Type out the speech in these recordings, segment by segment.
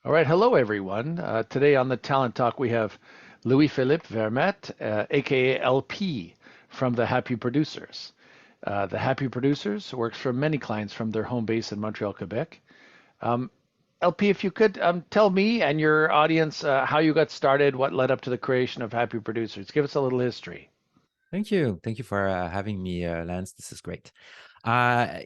All right, hello everyone. Today on the Talent Talk, we have Louis-Philippe Vermette, aka LP, from the Happy Producers. The Happy Producers works for many clients from their home base in Montreal, Quebec. Um, LP, if you could tell me and your audience how you got started, what led up to the creation of Happy Producers. Give us a little history. Thank you. Thank you for having me, Lance. This is great. Uh,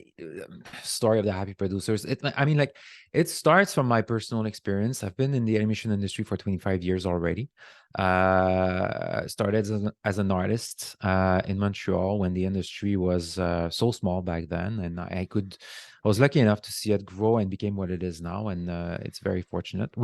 Story of the happy producers. It starts from my personal experience. I've been in the animation industry for 25 years already. Started as an artist in Montreal when the industry was so small back then, and I was lucky enough to see it grow and became what it is now, and it's very fortunate.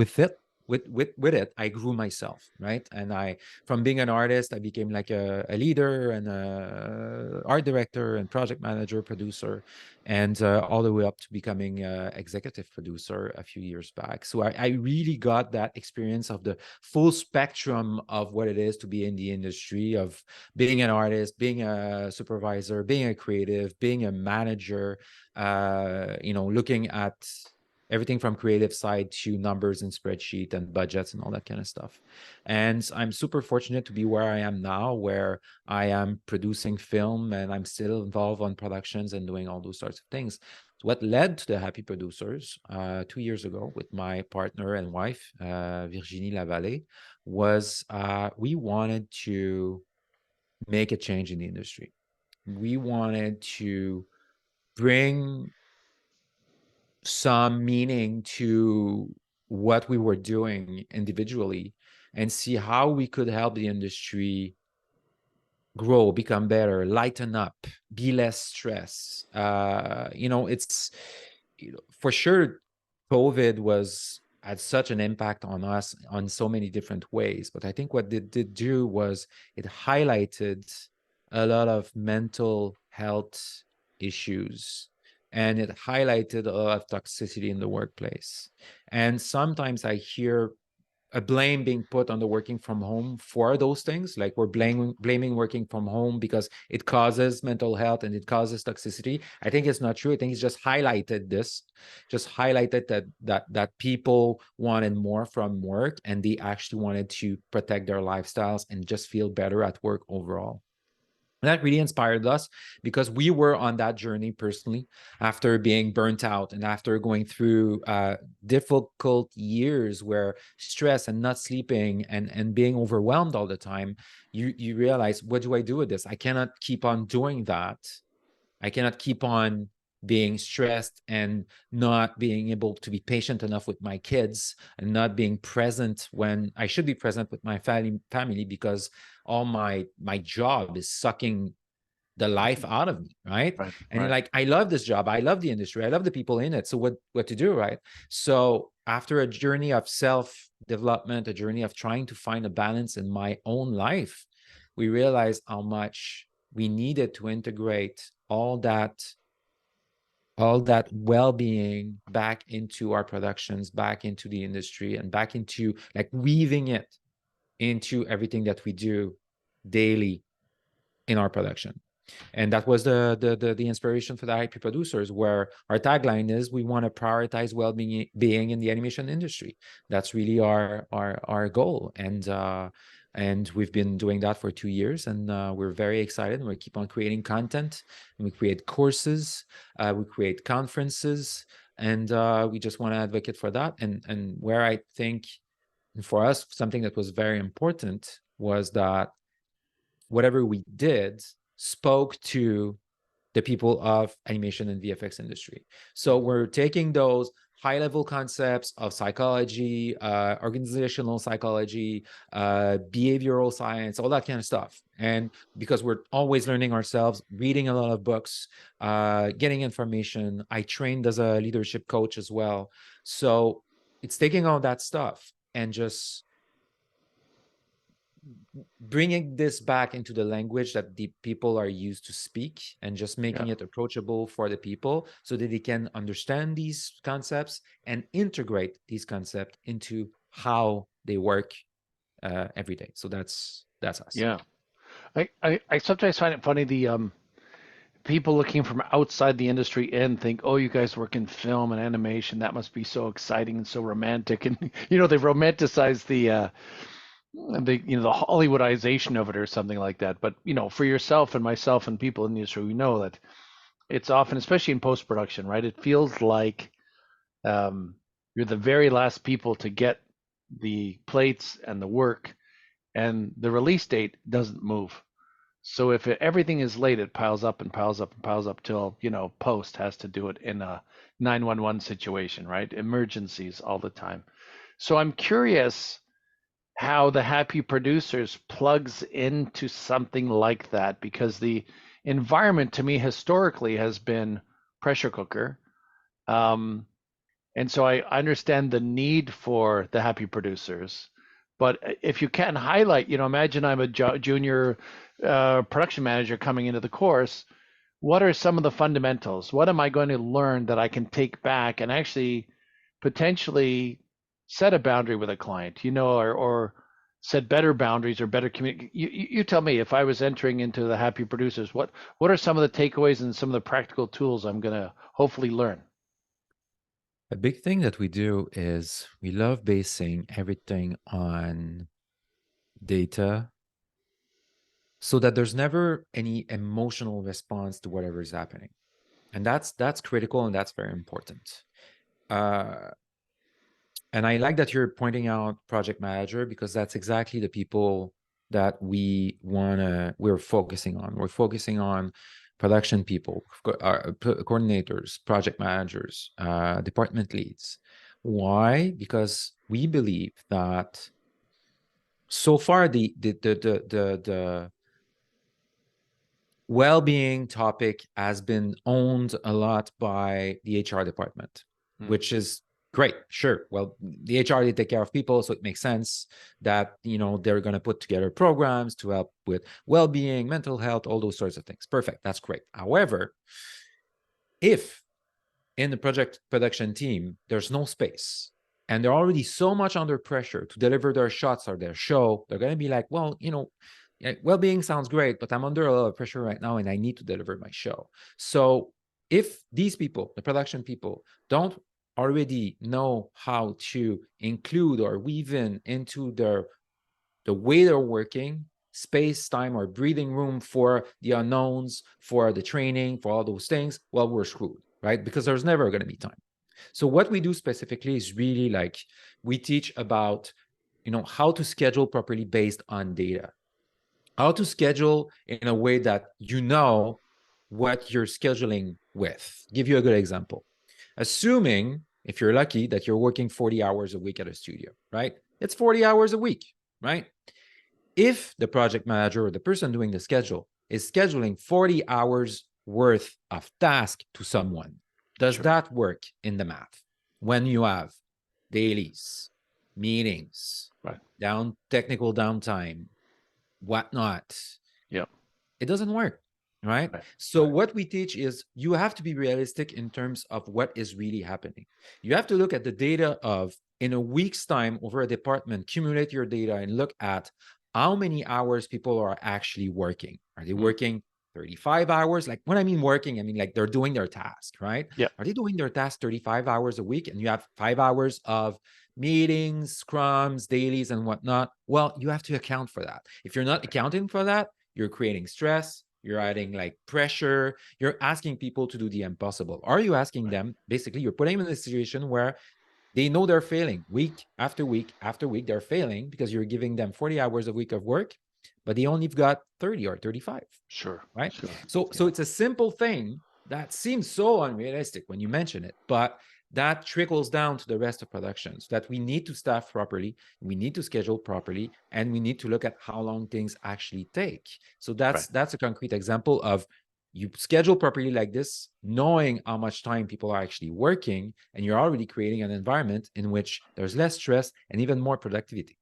With it, I grew myself, right? And from being an artist, I became like a leader and a art director and project manager, producer, and all the way up to becoming executive producer a few years back. So I really got that experience of the full spectrum of what it is to be in the industry, of being an artist, being a supervisor, being a creative, being a manager, looking at everything from creative side to numbers and spreadsheet and budgets and all that kind of stuff. And I'm super fortunate to be where I am now, where I am producing film and I'm still involved on productions and doing all those sorts of things. So what led to the Happy Producers 2 years ago with my partner and wife, Virginie, was we wanted to make a change in the industry. We wanted to bring some meaning to what we were doing individually and see how we could help the industry grow, become better, lighten up, be less stress. It's for sure COVID was had such an impact on us on so many different ways. But I think what it did do was it highlighted a lot of mental health issues, and it highlighted a lot of toxicity in the workplace. And sometimes I hear a blame being put on the working from home for those things, like we're blaming working from home because it causes mental health and it causes toxicity. I think it's not true. I think it's just highlighted that people wanted more from work and they actually wanted to protect their lifestyles and just feel better at work overall. And that really inspired us because we were on that journey personally after being burnt out and after going through difficult years where stress and not sleeping and being overwhelmed all the time. You realize, what do I do with this? I cannot keep on doing that. I cannot keep on being stressed and not being able to be patient enough with my kids and not being present when I should be present with my family because all my job is sucking the life out of me, right? Right, And right. like, I love this job, I love the industry, I love the people in it. So what to do, right? So after a journey of self development, a journey of trying to find a balance in my own life, we realized how much we needed to integrate all that well-being back into our productions, back into the industry, and back into like weaving it into everything that we do daily in our production. And that was the inspiration for the IP producers, where our tagline is, we want to prioritize well-being in the animation industry. That's really our goal. And we've been doing that for 2 years, and we're very excited. And we keep on creating content, and we create courses, we create conferences, and we just want to advocate for that. And where I think for us, something that was very important was that whatever we did spoke to the people of animation and VFX industry. So we're taking those high-level concepts of psychology, organizational psychology, behavioral science, all that kind of stuff. And because we're always learning ourselves, reading a lot of books, getting information. I trained as a leadership coach as well. So it's taking all that stuff and just bringing this back into the language that the people are used to speak and just Yeah. making it approachable for the people so that they can understand these concepts and integrate these concepts into how they work every day. So that's us. Yeah. I sometimes find it funny people looking from outside the industry in think, oh, you guys work in film and animation. That must be so exciting and so romantic. And they romanticize the Hollywoodization of it or something like that. But for yourself and myself and people in the industry, we know that it's often, especially in post production, right? It feels like um, you're the very last people to get the plates and the work, and the release date doesn't move. So if everything is late, it piles up and piles up and piles up till, post has to do it in a 911 situation, right? Emergencies all the time. So I'm curious how the happy producers plugs into something like that, because the environment to me historically has been pressure cooker. Um, and so I understand the need for the happy producers. But if you can highlight, imagine I'm a junior production manager coming into the course. What are some of the fundamentals? What am I going to learn that I can take back and actually potentially set a boundary with a client, or set better boundaries or better communicate? You tell me, if I was entering into the happy producers, what are some of the takeaways and some of the practical tools I'm going to hopefully learn? A big thing that we do is we love basing everything on data so that there's never any emotional response to whatever is happening. And that's critical and that's very important. Uh, and I like that you're pointing out project manager because that's exactly the people that we're focusing on. We're focusing on production people, coordinators, project managers, department leads. Why? Because we believe that so far the well-being topic has been owned a lot by the HR department, Hmm. which is great. Sure. Well, the HR, they take care of people, so it makes sense that they're going to put together programs to help with well-being, mental health, all those sorts of things. Perfect. That's great. However, if in the project production team there's no space and they're already so much under pressure to deliver their shots or their show, they're going to be like, well, well-being sounds great, but I'm under a lot of pressure right now and I need to deliver my show. So if these people, the production people, don't already know how to include or weave in into the way they're working space, time, or breathing room for the unknowns, for the training, for all those things, well, we're screwed, right? Because there's never going to be time. So what we do specifically is really like we teach about how to schedule properly based on data, how to schedule in a way that what you're scheduling with. Give you a good example. Assuming, if you're lucky, that you're working 40 hours a week at a studio, right? It's 40 hours a week, right? If the project manager or the person doing the schedule is scheduling 40 hours worth of task to someone, does Sure. that work in the math? When you have dailies, meetings, Right. technical downtime, whatnot, Yep. it doesn't work, right? Right. So Right. what we teach is you have to be realistic in terms of what is really happening. You have to look at the data of in a week's time over a department, accumulate your data and look at how many hours people are actually working. Are they Mm. working 35 hours? Like when I mean working, I mean like they're doing their task, right? Yep. Are they doing their task 35 hours a week and you have 5 hours of meetings, scrums, dailies, and whatnot? Well, you have to account for that. If you're not accounting for that, you're creating stress, you're adding like pressure, you're asking people to do the impossible. Are you asking Right. them, basically, you're putting them in a situation where they know they're failing week after week after week, they're failing because you're giving them 40 hours a week of work, but they only got 30 or 35, Sure. right? Sure. So Yeah. it's a simple thing that seems so unrealistic when you mention it, but that trickles down to the rest of productions that we need to staff properly, we need to schedule properly, and we need to look at how long things actually take. So Right. that's a concrete example of you schedule properly like this, knowing how much time people are actually working, and you're already creating an environment in which there's less stress and even more productivity.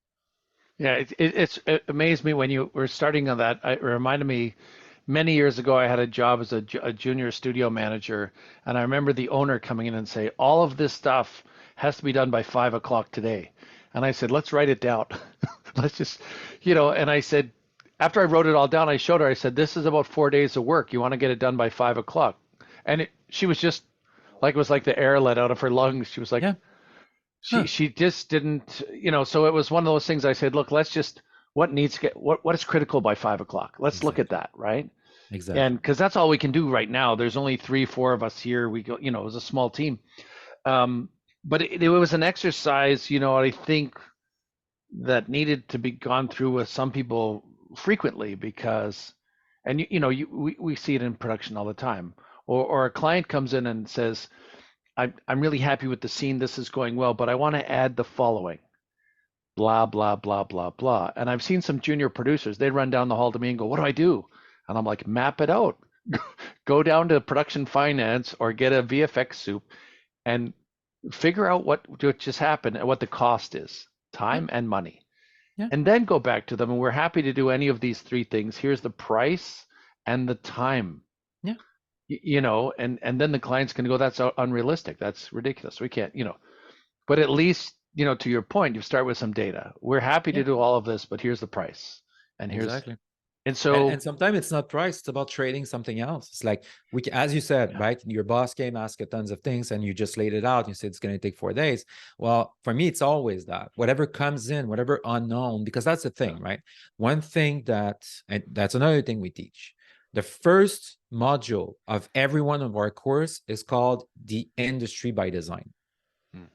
Yeah. It amazed me when you were starting on that. It reminded me many years ago, I had a job as a junior studio manager, and I remember the owner coming in and say, all of this stuff has to be done by 5 o'clock today. And I said, let's write it down. Let's just, and I said, after I wrote it all down, I showed her. I said, "This is about 4 days of work. You want to get it done by 5 o'clock." And she was just like, it was like the air let out of her lungs. She was like, Yeah. she Huh. she just didn't, So it was one of those things. I said, "Look, let's just what needs to get what is critical by 5 o'clock. Let's look at Exactly. that, right?" And Exactly. because that's all we can do right now. There's only three, four of us here. We go, it was a small team. Um, but it was an exercise, I think that needed to be gone through with some people frequently because, and we see it in production all the time. Or a client comes in and says, I'm really happy with the scene. This is going well, but I want to add the following, blah, blah, blah, blah, blah. And I've seen some junior producers, they run down the hall to me and go, what do I do? And I'm like, map it out. Go down to production finance or get a VFX soup and figure out what just happened and what the cost is, Yeah. time and money. Yeah. And then go back to them. And we're happy to do any of these three things. Here's the price and the time, Yeah. and then the client's going to go, that's unrealistic. That's ridiculous. We can't, but at least, to your point, you start with some data. We're happy Yeah. to do all of this, but here's the price. And Exactly. and And so, sometimes it's not price, it's about trading something else. It's like as you said, yeah, right? Your boss came, asked you tons of things, and you just laid it out. You said it's going to take 4 days. Well, for me, it's always that. Whatever comes in, whatever unknown, because that's the yeah, thing, right? One thing and that's another thing we teach. The first module of every one of our course is called the industry by design, mm,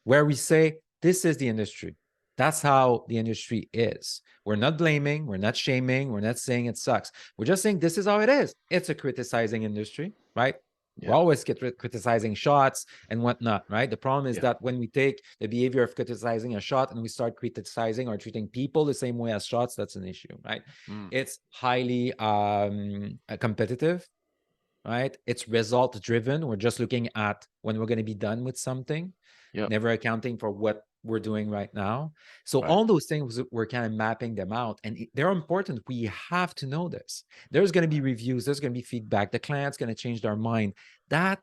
where we say, this is the industry. That's how the industry is. We're not blaming, we're not shaming, we're not saying it sucks. We're just saying this is how it is. It's a criticizing industry, right? We're yeah, always criticizing shots and whatnot, right? The problem is yeah, that when we take the behavior of criticizing a shot and we start criticizing or treating people the same way as shots, that's an issue, right? mm, It's highly competitive, right? It's result driven. We're just looking at when we're going to be done with something, yeah, never accounting for what we're doing right now. So right, all those things, we're kind of mapping them out, and they're important. We have to know this. There's going to be reviews, there's going to be feedback, the client's going to change their mind.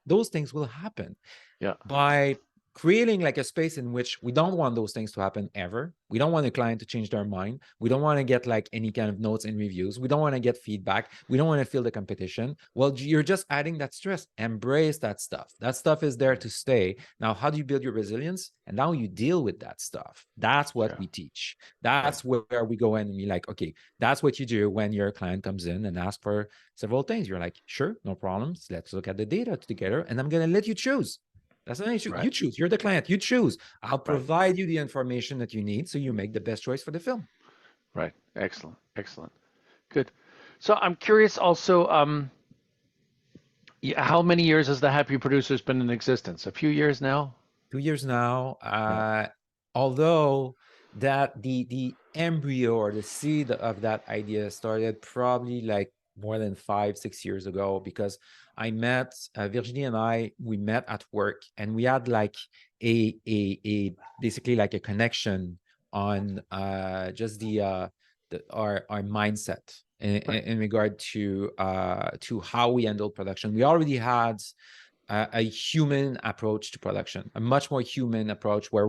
Those things will happen yeah, by creating like a space in which we don't want those things to happen ever. We don't want a client to change their mind. We don't want to get like any kind of notes and reviews. We don't want to get feedback. We don't want to feel the competition. Well, you're just adding that stress. Embrace that stuff. That stuff is there to stay. Now, how do you build your resilience? And now you deal with that stuff. That's what yeah, we teach. right, That's where we go in and be like, okay, that's what you do when your client comes in and asks for several things. You're like, sure, no problems. Let's look at the data together, and I'm going to let you choose. That's an issue. You right, choose. You're the client. You choose. I'll right, provide you the information that you need so you make the best choice for the film. right. Excellent, excellent, good. So I'm curious also, yeah, how many years has the Happy Producers been in existence? A few years now? 2 years now. Yeah. Although that the embryo or the seed of that idea started probably like more than 5-6 years ago, because I met Virginie and we met at work, and we had like a basically like a connection on just our mindset Right. in regard to how we handle production. We already had a human approach to production, a much more human approach, where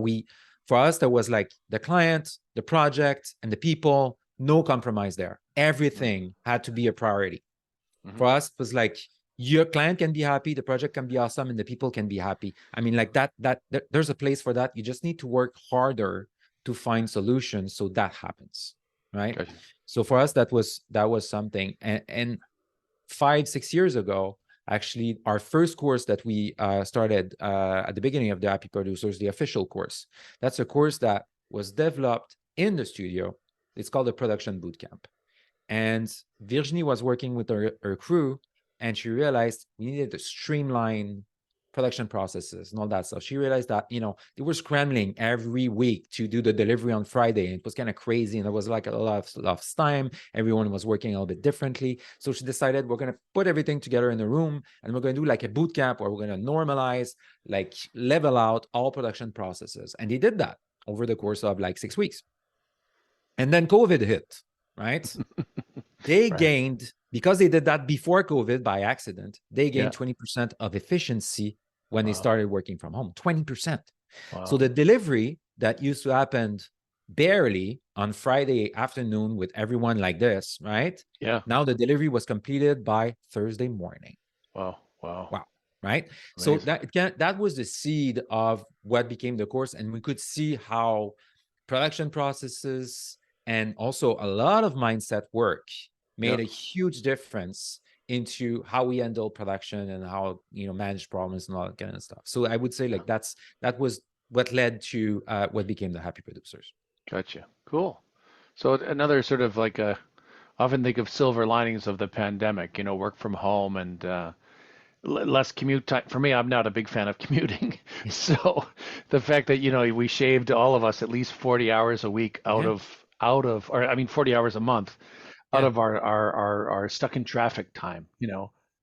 for us, there was like the client, the project, and the people, no compromise there. Everything had to be a priority. Mm-hmm. For us, it was like, your client can be happy, the project can be awesome, and the people can be happy. I mean, like there's a place for that. You just need to work harder to find solutions so that happens, right? Gotcha. So for us, that was something. And 5-6 years ago, actually, our first course that we started at the beginning of the Happy Producers, the official course, that's a course that was developed in the studio. It's called the Production Bootcamp. And Virginie was working with her crew, and she realized we needed to streamline production processes and all that stuff. She realized that, they were scrambling every week to do the delivery on Friday. And it was kind of crazy. And there was like a lot of time. Everyone was working a little bit differently. So she decided, we're going to put everything together in a room, and we're going to do like a boot camp where we're going to normalize, like level out all production processes. And they did that over the course of like 6 weeks. And then COVID hit, right? They Right. gained, because they did that before COVID by accident, they Yeah. gained 20% of efficiency when they Wow. started working from home. 20%. So Wow. the delivery that used to happen barely on Friday afternoon with everyone like this, right? Yeah. Now the delivery was completed by Thursday morning. Wow. Wow. Wow. Right. So Amazing. that was the seed of what became the course. And we could see how production processes and also a lot of mindset work Yeah. made a huge difference into how we handle production and how manage problems and all that kind of stuff. So I would say Yeah. like that was what led to what became the Happy Producers. Gotcha. Cool. So another sort of like a often think of silver linings of the pandemic, work from home and less commute time. For me, I'm not a big fan of commuting. So the fact that, we shaved all of us at least 40 hours a week Yeah, or I mean 40 hours a month out yeah, of our stuck in traffic time,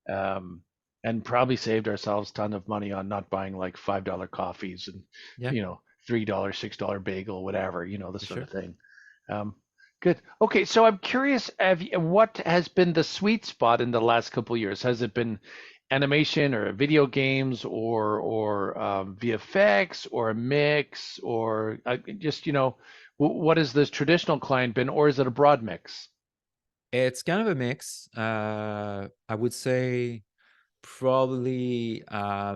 um, and probably saved ourselves a ton of money on not buying like $5 coffees and, yeah, $3, $6 bagel, whatever, this for sort sure. of thing. Um, Good. Okay, so I'm curious, what has been the sweet spot in the last couple of years? Has it been animation or video games or VFX or a mix or just, what has this traditional client been, or is it a broad mix? It's kind of a mix. I would say probably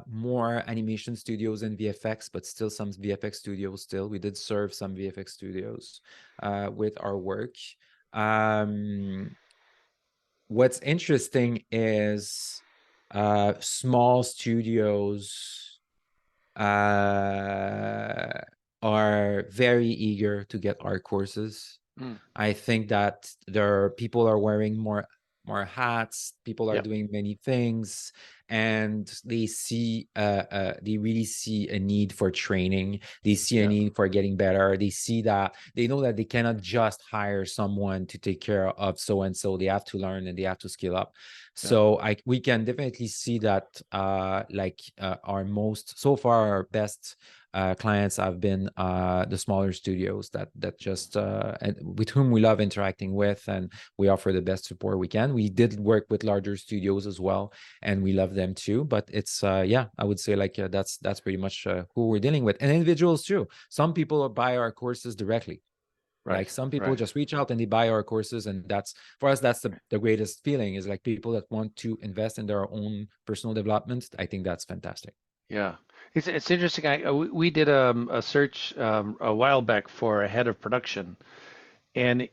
more animation studios and VFX, but still some VFX studios still. We did serve some VFX studios with our work. Um, what's interesting is small studios uh, are very eager to get our courses. Mm, I think that people are wearing more hats. People are yep, doing many things, and they really see a need for training. They see a yeah, need for getting better. They know that they cannot just hire someone to take care of so and so. They have to learn and they have to skill up. yeah, So we can definitely see that our most so far our best clients have been the smaller studios that just and with whom we love interacting with, and we offer the best support we can. We did work with larger studios as well, and we love them too. But it's yeah, I would say like that's pretty much who we're dealing with, and individuals too. Some people buy our courses directly. right, Like some people right. just reach out and they buy our courses, and that's for us. That's the greatest feeling is like people that want to invest in their own personal development. I think that's fantastic. Yeah, it's interesting. We did a search a while back for a head of production, and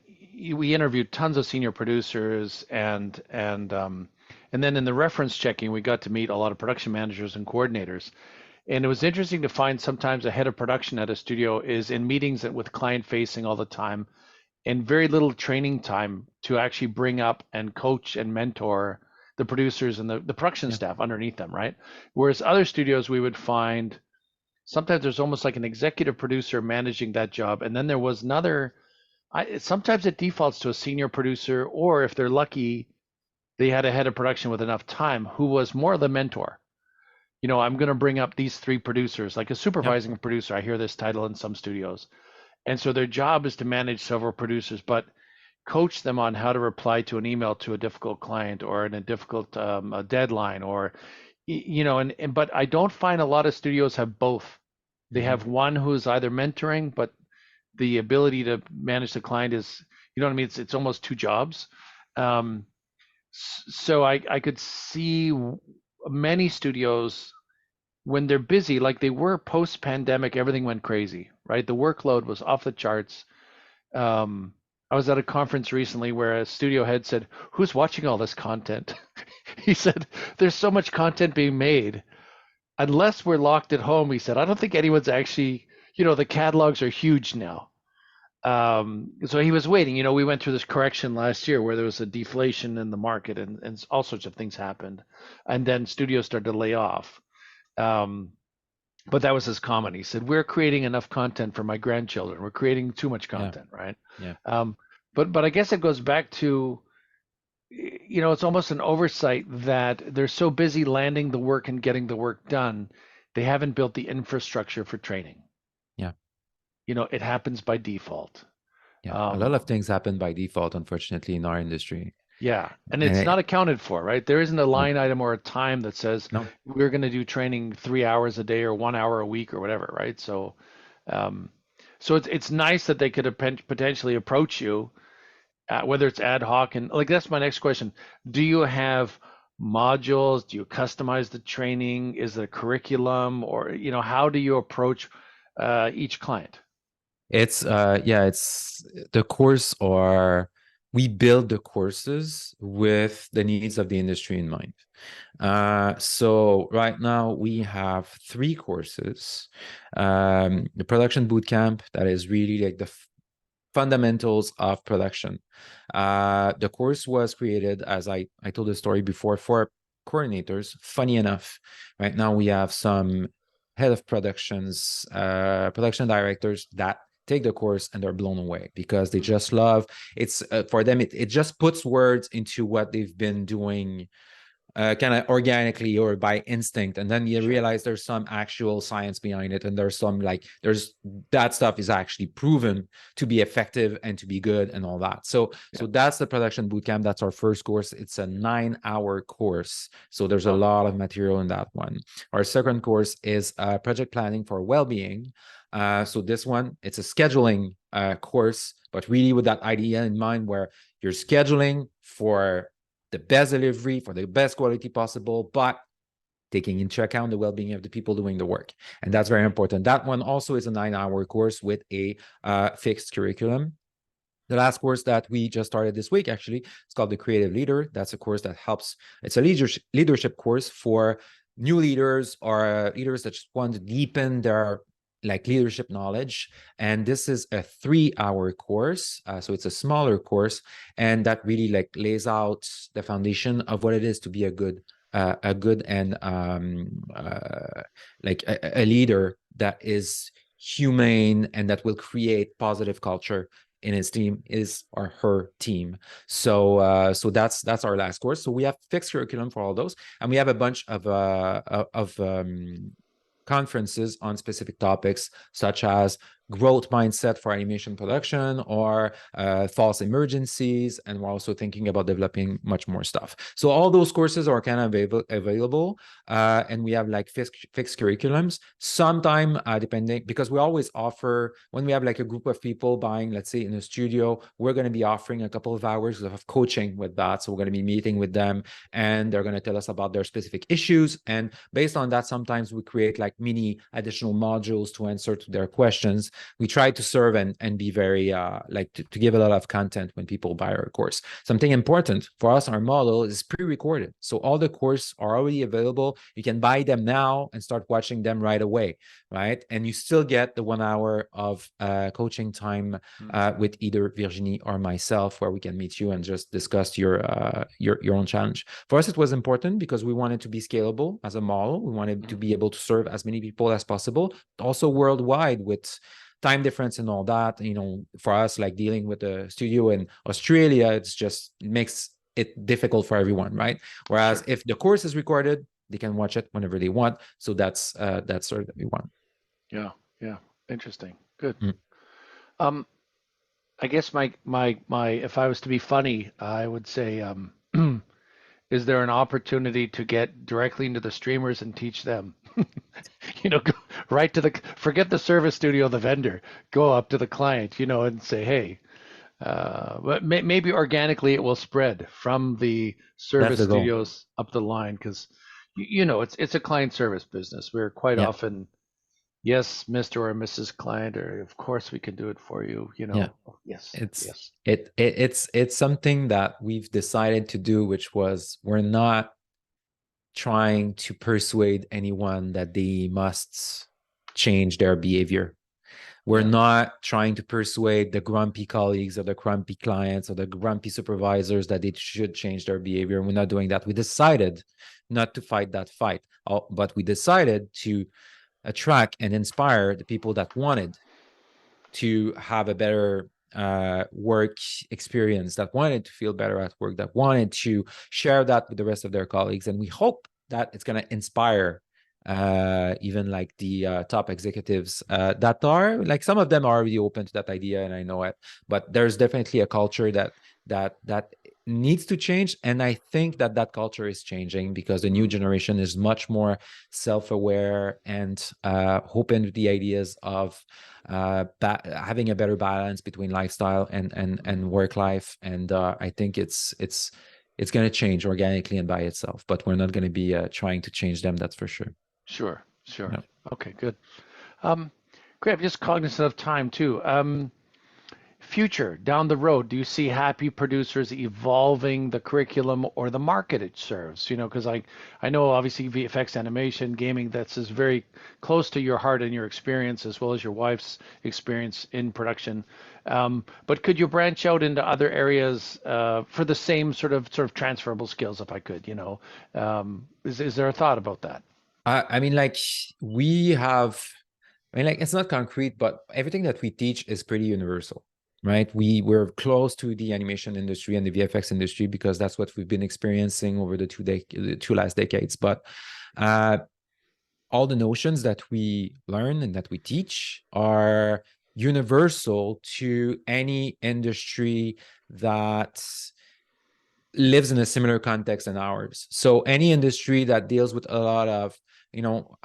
we interviewed tons of senior producers, and then in the reference checking, we got to meet a lot of production managers and coordinators. And it was interesting to find sometimes a head of production at a studio is in meetings with client facing all the time, and very little training time to actually bring up and coach and mentor the producers and the production Yeah, staff underneath them, right? Whereas other studios, we would find sometimes there's almost like an executive producer managing that job, and then there was another. Sometimes it defaults to a senior producer, or if they're lucky, they had a head of production with enough time who was more the mentor. I'm going to bring up these three producers, like a yeah, supervising producer. I hear this title in some studios. And so their job is to manage several producers, but coach them on how to reply to an email to a difficult client or in a difficult a deadline or and but I don't find a lot of studios have both. They hmm, have one who's either mentoring, but the ability to manage the client is, what I mean? It's almost two jobs. Um, so I could see many studios when they're busy, like they were post pandemic, everything went crazy, right? The workload was off the charts. Um, I was at a conference recently where a studio head said, "Who's watching all this content?" He said, "There's so much content being made. Unless we're locked at home," he said, "I don't think anyone's actually, the catalogs are huge now." So he was waiting. We went through this correction last year where there was a deflation in the market and all sorts of things happened. And then studios started to lay off. Um, but that was his comment. He said, "We're creating enough content for my grandchildren. We're creating too much yeah, content, right?" yeah, Um, but I guess it goes back to, it's almost an oversight that they're so busy landing the work and getting the work done, they haven't built the infrastructure for training. yeah, It happens by default. yeah. A lot Um, of things happen by default, unfortunately, in our industry, yeah, and and it's not accounted for, right? There isn't a no, line item or a time that says no, we're going to do training 3 hours a day or 1 hour a week or whatever, right? So, um, So it's nice that they could potentially approach you, whether it's ad hoc and like that's my next question. Do you have modules? Do you customize the training? Is it a curriculum, or how do you approach each client? It's yeah, it's the course, or we build the courses with the needs of the industry in mind. So right now we have three courses. The production bootcamp, that is really like the fundamentals of production. The course was created, as I told the story before, for coordinators. Funny enough, right now we have some head of productions, production directors that take the course and they're blown away because they Mm, just love it's for them. It just puts words into what they've been doing kind of organically or by instinct, and then you sure. realize there's some actual science behind it, and there's some like there's that stuff is actually proven to be effective and to be good and all that. So Yeah. that's the production bootcamp. That's our first course. It's a 9-hour course, so there's a Wow. lot of material in that one. Our second course is project planning for well-being. So this one, it's a scheduling course, but really with that idea in mind, where you're scheduling for the best delivery, for the best quality possible, but taking into account the well-being of the people doing the work. And that's very important. That one also is a 9-hour course with a fixed curriculum. The last course that we just started this week, actually, it's called the Creative Leader. That's a course that helps. It's a leadership course for new leaders or leaders that just want to deepen their like leadership knowledge. And this is a 3-hour course, so it's a smaller course, and that really like lays out the foundation of what it is to be a good and like a leader that is humane and that will create positive culture in his team, is or her team. So that's our last course. So we have fixed curriculum for all those, and we have a bunch of conferences on specific topics, such as growth mindset for animation production, or false emergencies. And we're also thinking about developing much more stuff. So all those courses are kind of available, and we have like fixed curriculums. Sometime, depending, because we always offer, when we have like a group of people buying, let's say in a studio, we're going to be offering a couple of hours of coaching with that. So we're going to be meeting with them, and they're going to tell us about their specific issues. And based on that, sometimes we create like mini additional modules to answer to their questions. We try to serve and be very like to give a lot of content when people buy our course. Something important for us, our model is pre-recorded. So all the courses are already available. You can buy them now and start watching them right away, right? And you still get the 1 hour of coaching time Mm, with either Virginie or myself, where we can meet you and just discuss your own challenge. For us, it was important because we wanted to be scalable as a model. We wanted to mm, be able to serve as many people as possible, also worldwide with time difference and all that. For us, like dealing with a studio in Australia, it makes it difficult for everyone, right? Whereas sure. if the course is recorded, they can watch it whenever they want. So that's sort of what we want. Yeah. Yeah. Interesting. Good. Mm. Um, I guess my if I was to be funny, I would say, is there an opportunity to get directly into the streamers and teach them? Go right to forget the service studio, the vendor, go up to the client, and say, hey, but maybe organically it will spread from the That's service the goal. studios up the line because, it's a client service business. We're quite Yeah. often, yes, Mr. or Mrs. Client, or of course we can do it for you, Yeah. Yes, It's yes. it's something that we've decided to do, which was, we're not trying to persuade anyone that they must change their behavior. We're Yeah. not trying to persuade the grumpy colleagues or the grumpy clients or the grumpy supervisors that they should change their behavior. We're not doing that. We decided not to fight that fight, but we decided to attract and inspire the people that wanted to have a better work experience, that wanted to feel better at work, that wanted to share that with the rest of their colleagues. And we hope that it's going to inspire even like the top executives that are like, some of them are already open to that idea, and I know it, but there's definitely a culture that needs to change, and I think that that culture is changing because the new Mm, generation is much more self-aware and open to the ideas of having a better balance between lifestyle and work life. And I think it's going to change organically and by itself, but we're not going to be trying to change them, that's for sure. sure, sure. Yeah. Okay, good. Um, Great. I'm just cognizant of time too. Future down the road, do you see happy producers evolving the curriculum or the market it serves? Because I know obviously VFX animation, gaming, that's is very close to your heart and your experience as well as your wife's experience in production. But could you branch out into other areas for the same sort of transferable skills, if I could? Is there a thought about that? I mean, like we have, I mean, like it's not concrete, but everything that we teach is pretty universal, right? We're close to the animation industry and the VFX industry because that's what we've been experiencing over the two last decades. But uh, all the notions that we learn and that we teach are universal to any industry that lives in a similar context than ours. So any industry that deals with a lot of, you know,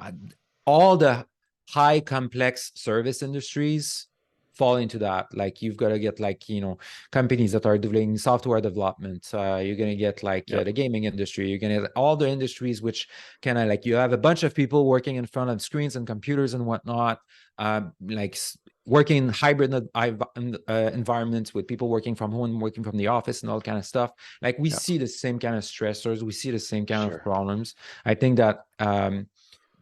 all the high complex service industries fall into that. Like you've got to get like, companies that are doing software development. You're going to get like Yep. the gaming industry. You're going to get all the industries which kind of like you have a bunch of people working in front of screens and computers and whatnot. Like working in hybrid environments with people working from home, working from the office and all kind of stuff. Like we Yep. see the same kind of stressors, we see the same kind of Sure. problems. I think that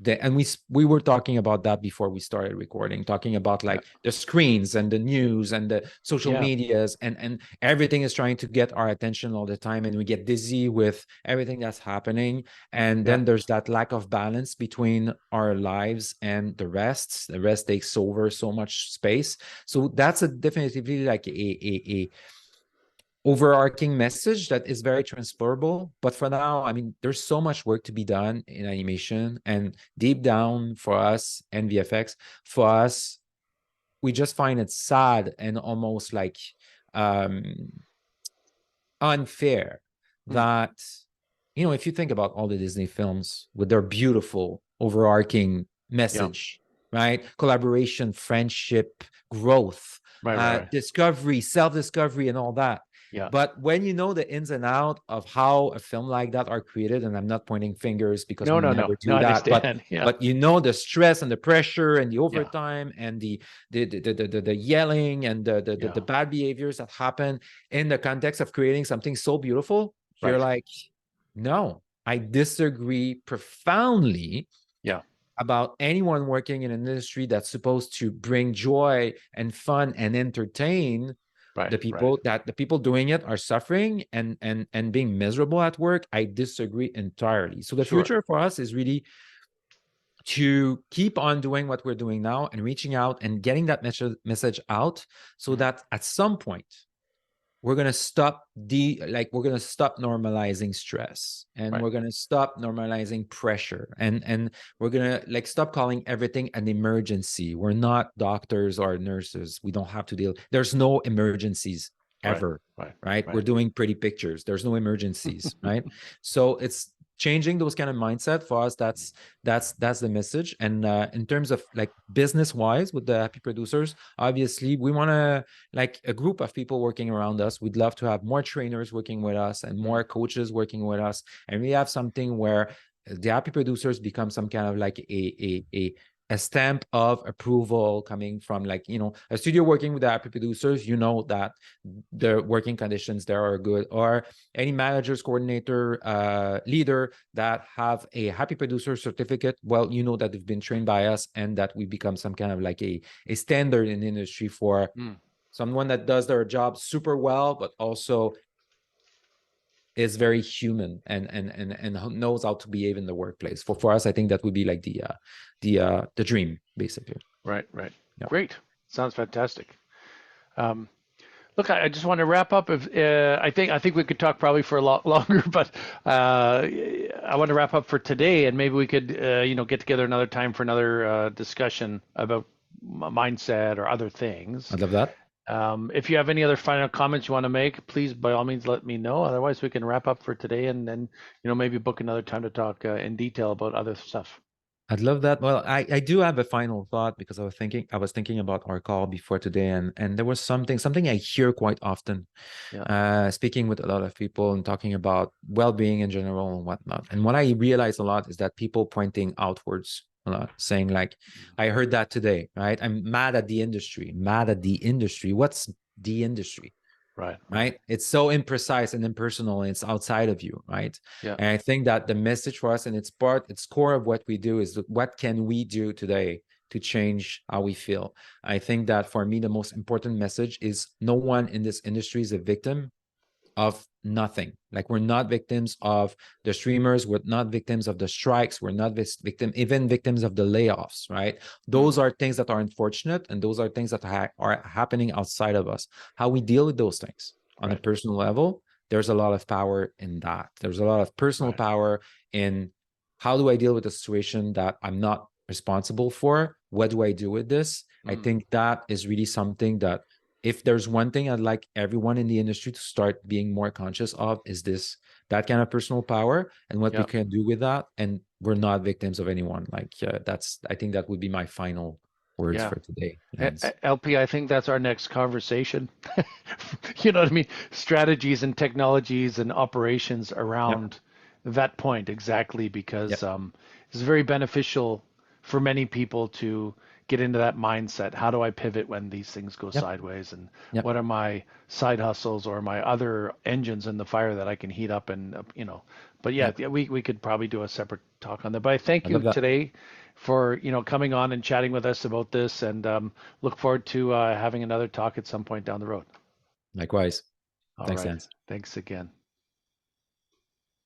and we were talking about that before we started recording, talking about Yeah. like the screens and the news and the social Yeah. medias, and everything is trying to get our attention all the time, and we get dizzy with everything that's happening. And Yeah. then there's that lack of balance between our lives and the rest takes over so much space. So that's a definitively like a overarching message that is very transferable. But for now, I mean, there's so much work to be done in animation, and deep down for us and VFX, for us, we just find it sad and almost like um unfair Mm, that, if you think about all the Disney films with their beautiful overarching yeah. message, right? Collaboration, friendship, growth, Right. Right. Right. discovery, self-discovery, and all that. Yeah. But when you know the ins and out of how a film like that are created, and I'm not pointing fingers because No. we No. would No. never No. do I that, but understand. Yeah. but the stress and the pressure and the Yeah. overtime and the yelling and the Yeah. bad behaviors that happen in the context of creating something so beautiful, you're Right. like, no, I disagree profoundly Yeah. about anyone working in an industry that's supposed to bring joy and fun and entertain Right. the Right. people, that the people doing it are suffering and being miserable at work. I disagree entirely. So the Sure. future for us is really to keep on doing what we're doing now and reaching out and getting that message out so Mm, that at some point we're going to stop we're going to stop normalizing stress, and right. we're going to stop normalizing pressure, and we're going to like stop calling everything an emergency. We're not doctors or nurses. We don't have to deal, there's no emergencies Right. ever, Right. right? We're Right. doing pretty pictures, there's no emergencies, right? So it's changing those kind of mindset for us. That's the message. And in terms of like business wise with the happy producers, obviously we want to like a group of people working around us. We'd love to have more trainers working with us and Mm, more coaches working with us. And we have something where the happy producers become some kind of like a stamp of approval coming from like, a studio working with the happy producers, that the working conditions there are good, or any managers, coordinator, leader that have a happy producer certificate. Well, that they've been trained by us and that we become some kind of like a standard in the industry for mm, someone that does their job super well, but also is very human and knows how to behave in the workplace. For us, I think that would be like the dream, basically. right. Right. Yeah. Great. Sounds fantastic. Um, Look, I just want to wrap up. If I think we could talk probably for a lot longer, but I want to wrap up for today, and maybe we could get together another time for another discussion about mindset or other things. I love that. If you have any other final comments you want to make, please by all means let me know. Otherwise, we can wrap up for today and then maybe book another time to talk in detail about other stuff. I'd love that. Well, I do have a final thought because I was thinking about our call before today, and there was something I hear quite often, Yeah. speaking with a lot of people and talking about well-being in general and whatnot. And what I realize a lot is that people pointing outwards a lot, saying like, I heard that today, right? I'm mad at the industry, mad at the industry. What's the industry? Right. Right? It's so imprecise and impersonal, and it's outside of you, right? Yeah. And I think that the message for us, and it's core of what we do, is what can we do today to change how we feel? I think that for me, the most important message is no one in this industry is a victim of nothing. Like, we're not victims of the streamers, we're not victims of the strikes, we're not even victims of the layoffs, right? Mm. Those are things that are unfortunate, and those are things that are happening outside of us. How we deal with those things on a Right. personal level, there's a lot of power in that. There's a lot of personal Right. power in how do I deal with a situation that I'm not responsible for? What do I do with this? I Mm. think that is really something that, if there's one thing I'd like everyone in the industry to start being more conscious of, is this, that kind of personal power and what we Yeah. can do with that. And we're not victims of anyone. Like, I think that would be my final words Yeah. for today, Lance. LP, I think that's our next conversation. You know what I mean? Strategies and technologies and operations Yep. around that point exactly because Yep. it's very beneficial for many people to get into that mindset. How do I pivot when these things go Yep. sideways? And Yep. what are my side hustles or my other engines in the fire that I can heat up and. But yeah, Yep. yeah, we could probably do a separate talk on that. But I thank I you love that. today for coming on and chatting with us about this, and look forward to having another talk at some point down the road. Likewise. All Thanks, right. Lance. Thanks again.